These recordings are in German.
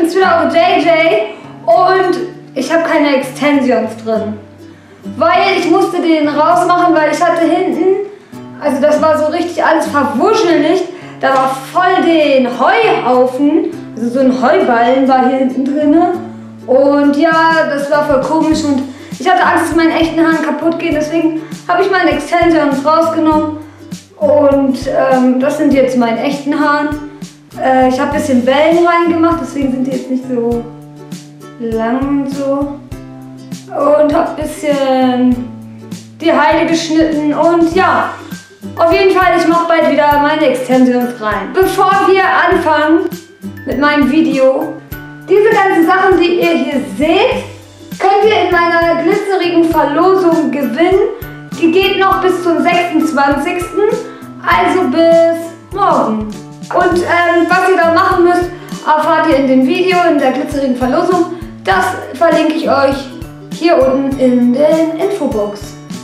bin's wieder, auch JJ. Und ich habe keine Extensions drin. Weil ich musste den rausmachen, weil ich hatte hinten, also das war so richtig alles verwuschelig. Da war voll den Heuhaufen, also so ein Heuballen war hier hinten drin. Und ja, das war voll komisch und ich hatte Angst, dass meine echten Haare kaputt gehen. Deswegen habe ich meine Extensions rausgenommen. Und das sind jetzt meine echten Haare. Ich habe ein bisschen Wellen reingemacht, deswegen sind die jetzt nicht so lang und so. Und habe ein bisschen die Haare geschnitten und ja, auf jeden Fall, ich mache bald wieder meine Extensions rein. Bevor wir anfangen mit meinem Video, diese ganzen Sachen, die ihr hier seht, könnt ihr in meiner glitzerigen Verlosung gewinnen. Die geht noch bis zum 26. Also bis morgen. Und was ihr da machen müsst, erfahrt ihr in dem Video, in der glitzerigen Verlosung. Das verlinke ich euch hier unten in den Infobox.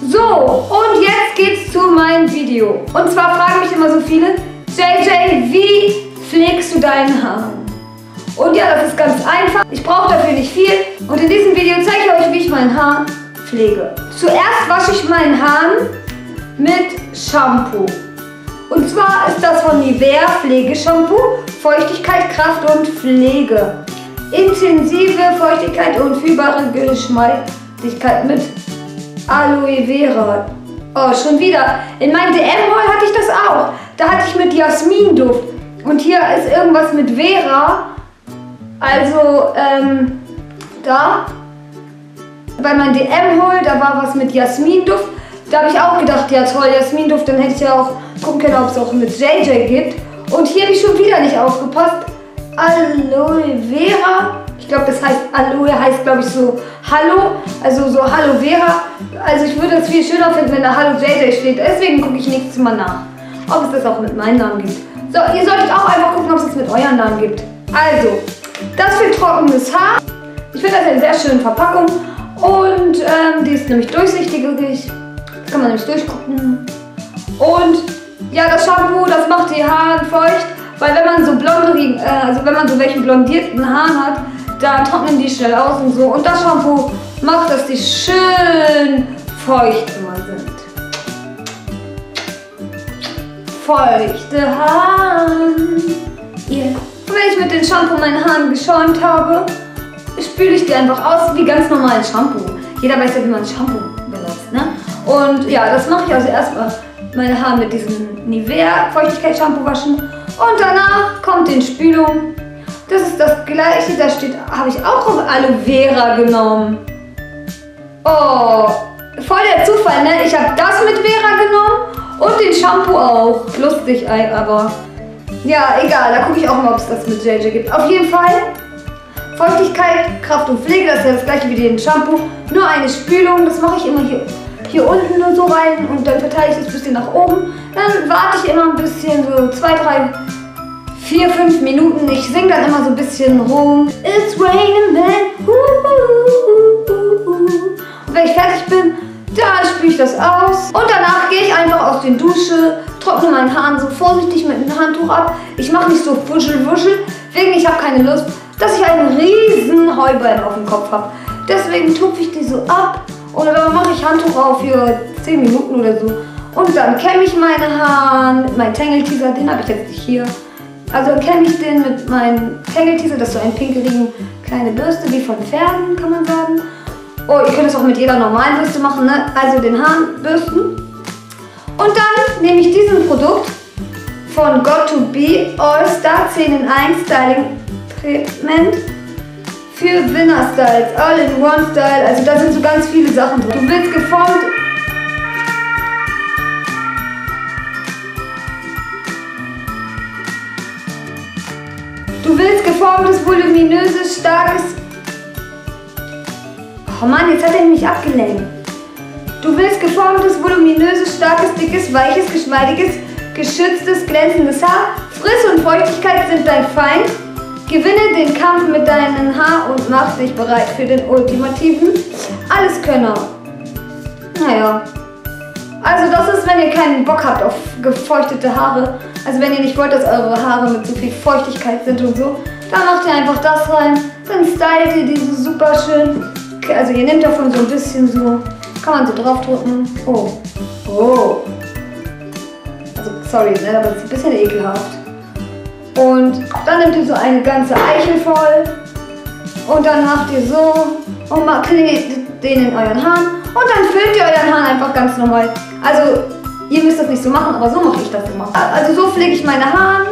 So, und jetzt geht's zu meinem Video. Und zwar fragen mich immer so viele, JJ, wie pflegst du deine Haare? Und ja, das ist ganz einfach. Ich brauche dafür nicht viel. Und in diesem Video zeige ich euch, wie ich mein Haar pflege. Zuerst wasche ich meinen Haaren mit Shampoo. Und zwar ist das von Nivea Pflegeshampoo, Feuchtigkeit, Kraft und Pflege. Intensive Feuchtigkeit und fühlbare Geschmeidigkeit mit Aloe Vera. Oh, schon wieder. In meinem DM-Haul hatte ich das auch. Da hatte ich mit Jasminduft. Und hier ist irgendwas mit Vera. Also, da. Bei meinem DM-Haul, da war was mit Jasminduft. Da habe ich auch gedacht, ja toll, Jasminduft, dann hätte ich ja auch gucken können, ob es auch mit JJ gibt. Und hier habe ich schon wieder nicht aufgepasst. Aloe Vera. Ich glaube, das heißt Aloe, heißt glaube ich so Hallo. Also so Hallo Vera. Also ich würde es viel schöner finden, wenn da Hallo JJ steht. Deswegen gucke ich nächstes Mal nach, ob es das auch mit meinem Namen gibt. So, ihr solltet auch einfach gucken, ob es das mit euren Namen gibt. Also, das für trockenes Haar. Ich finde das eine sehr schöne Verpackung. Und die ist nämlich durchsichtig. Das kann man nämlich durchgucken. Und ja, das Shampoo, das macht die Haare feucht. Weil wenn man so wenn man so welche blondierten Haaren hat, dann trocknen die schnell aus und so. Und das Shampoo macht, dass die schön feucht immer sind. Feuchte Haare. Yeah. Und wenn ich mit dem Shampoo meine Haare geschäumt habe, spüle ich die einfach aus wie ganz normalen Shampoo. Jeder weiß ja, wie man Shampoo benutzt, ne? Und ja, das mache ich also erstmal meine Haare mit diesem Nivea Feuchtigkeitsshampoo waschen. Und danach kommt die Spülung. Das ist das gleiche, da steht, habe ich auch auf Aloe Vera genommen. Oh, voll der Zufall, ne? Ich habe das mit Vera genommen und den Shampoo auch. Lustig, aber ja, egal, da gucke ich auch mal, ob es das mit JJ gibt. Auf jeden Fall Feuchtigkeit, Kraft und Pflege, das ist ja das gleiche wie den Shampoo. Nur eine Spülung, das mache ich immer hier unten nur so rein und dann verteile ich das ein bisschen nach oben. Dann warte ich immer ein bisschen, so 2, 3, 4, 5 Minuten. Ich singe dann immer so ein bisschen rum. It's raining men. Und wenn ich fertig bin, dann spüle ich das aus. Und danach gehe ich einfach aus der Dusche, trockne meinen Haaren so vorsichtig mit einem Handtuch ab. Ich mache nicht so wuschel, wegen ich habe keine Lust, dass ich einen riesen Heuballen auf dem Kopf habe. Deswegen tupfe ich die so ab. Oder dann mache ich Handtuch auf für 10 Minuten oder so. Und dann kämme ich meine Haare mit meinem Tangle-Teaser. Den habe ich jetzt nicht hier. Also kämme ich den mit meinem Tangle-Teaser. Das ist so ein pinkeligen kleine Bürste, wie von Pferden, kann man sagen. Oh, ihr könnt es auch mit jeder normalen Bürste machen, ne? Also den Haaren bürsten. Und dann nehme ich diesen Produkt von Got2b All-Star 10 in 1 Styling Treatment. Für Winner Styles, All-in-One Style, also da sind so ganz viele Sachen drin. Du willst geformtes, voluminöses, starkes... Oh Mann, jetzt hat er mich abgelenkt. Du willst geformtes, voluminöses, starkes, dickes, weiches, geschmeidiges, geschütztes, glänzendes Haar. Frisse und Feuchtigkeit sind dein Feind. Gewinne den Kampf mit deinen Haaren und mach dich bereit für den ultimativen Alleskönner. Naja. Also das ist, wenn ihr keinen Bock habt auf gefeuchtete Haare. Also wenn ihr nicht wollt, dass eure Haare mit so viel Feuchtigkeit sind und so. Dann macht ihr einfach das rein. Dann stylt ihr die so super schön. Also ihr nehmt davon so ein bisschen so. Kann man so draufdrücken. Oh. Oh. Also sorry, ne, aber das ist ein bisschen ekelhaft. Und dann nehmt ihr so eine ganze Eichel voll. Und dann macht ihr so und klebt den in euren Haaren. Und dann füllt ihr euren Haaren einfach ganz normal. Also ihr müsst das nicht so machen, aber so mache ich das immer. Also so pflege ich meine Haare.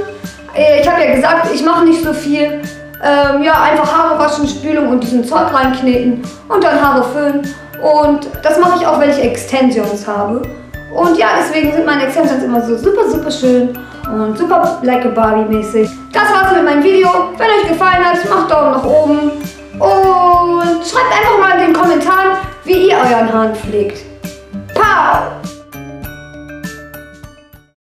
Ich habe ja gesagt, ich mache nicht so viel. Ja, einfach Haare waschen, Spülung und diesen Zeug reinkneten und dann Haare föhnen. Und das mache ich auch, wenn ich Extensions habe. Und ja, deswegen sind meine Extensions immer so super, super schön und super like a Barbie mäßig. Das war's mit meinem Video. Wenn euch gefallen hat, macht Daumen nach oben und schreibt einfach mal in den Kommentaren, wie ihr euren Haaren pflegt. Pow!